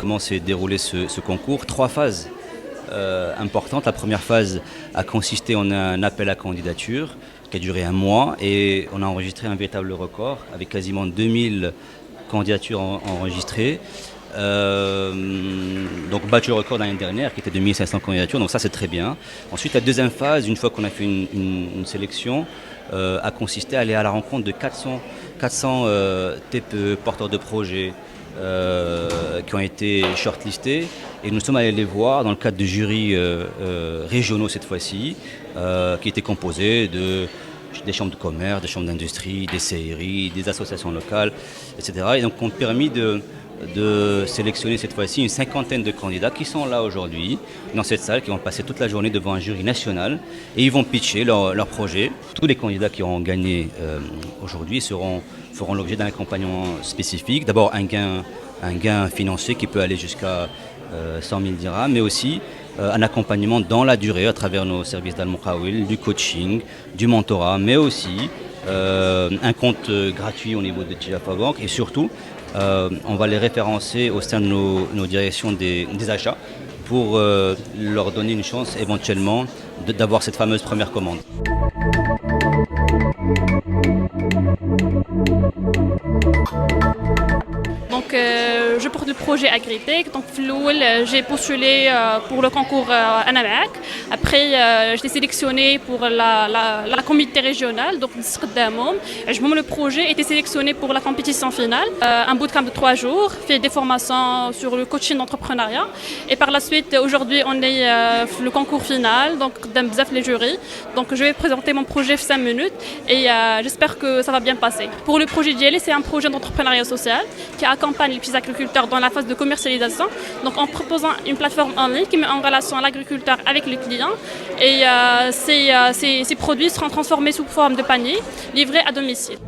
comment s'est déroulé ce concours. 3 phases importantes. La première phase a consisté en un appel à candidature qui a duré 1 mois et on a enregistré un véritable record avec quasiment 2000 candidatures enregistrées. Donc battu le record l'année dernière qui était de 1500 candidatures, donc ça c'est très bien. Ensuite la deuxième phase, une fois qu'on a fait une sélection, a consisté à aller à la rencontre de 400 TPE, porteurs de projets qui ont été shortlistés et nous sommes allés les voir dans le cadre de jurys régionaux cette fois-ci, qui étaient composés des chambres de commerce, des chambres d'industrie, des CRI, des associations locales, etc. Et donc on a permis de sélectionner cette fois-ci une 50aine de candidats qui sont là aujourd'hui dans cette salle, qui vont passer toute la journée devant un jury national et ils vont pitcher leur projet. Tous les candidats qui auront gagné aujourd'hui feront l'objet d'un accompagnement spécifique. D'abord un gain financier qui peut aller jusqu'à 100 000 dirhams, mais aussi un accompagnement dans la durée à travers nos services d'Al-Muqawil, du coaching, du mentorat, mais aussi un compte gratuit au niveau de Tijafa Bank et surtout on va les référencer au sein de nos directions des achats pour leur donner une chance éventuellement d'avoir cette fameuse première commande. Donc je porte le projet Agritech. Donc j'ai postulé pour le concours Anamac. Après j'étais sélectionnée pour la comité régionale. Donc le projet était sélectionné pour la compétition finale. Un bootcamp de 3 jours, fait des formations sur le coaching d'entrepreneuriat. Et par la suite, aujourd'hui, on est le concours final. Donc les jurys. Donc je vais présenter mon projet 5 minutes et j'espère que ça va bien passer. Pour le projet d'ILE, c'est un projet d'entrepreneuriat social qui accompagne les petits agriculteurs dans la phase de commercialisation, donc en proposant une plateforme en ligne qui met en relation l'agriculteur avec le client et ces produits seront transformés sous forme de panier livrés à domicile.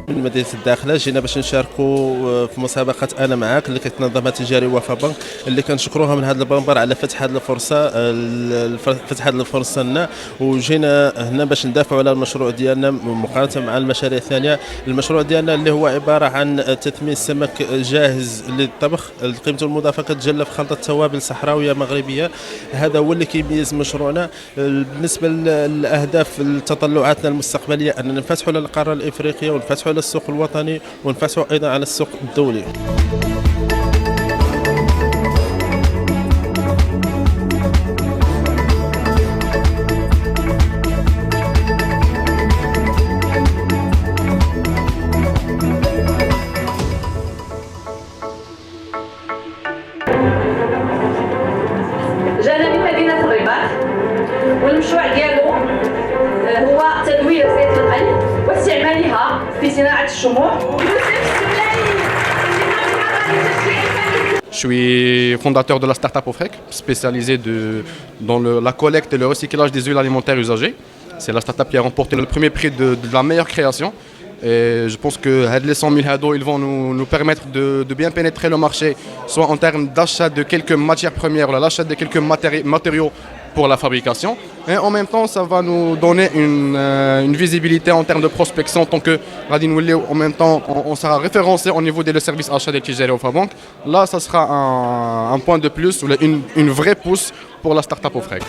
من مدينة الداخلة جينا باش نشاركوا في مسابقة أنا معاك اللي كتنظمها تجاري وفا بنك اللي كنشكروها من هذا المنبر على فتح هذه الفرصة لنا وجينا هنا باش ندافعوا على المشروع ديالنا مقارنة مع المشاريع الثانية. المشروع ديالنا اللي هو عبارة عن تثمين السمك جاهز للطبخ، قيمته المضافة كتجلى في خلطة توابل صحراوية مغربية. هذا هو اللي كيميز مشروعنا. بالنسبة للأهداف تطلعاتنا المستقبلية أننا نفتحوا على القارة الإفريقية ونفتحوا على السوق الوطني ونفتحوا أيضا على السوق الدولي. جانا من مدينة الرباط والمشروع ديالو هو تدوير زيت القلي واستعمالها في صناعة الشموع. Je suis fondateur de la start-up Ofrek, spécialisée dans la collecte et le recyclage des huiles alimentaires usagées. C'est la start-up qui a remporté le premier prix de la meilleure création. Et je pense que les 100 000 hados, ils vont nous permettre de bien pénétrer le marché, soit en termes d'achat de quelques matières premières, l'achat de quelques matériaux pour la fabrication. Et en même temps, ça va nous donner une visibilité en termes de prospection, tant que en même temps, on sera référencé au niveau des services achats des Tijari au Fabank. Là, ça sera un point de plus, une vraie pousse pour la start-up Ofrek.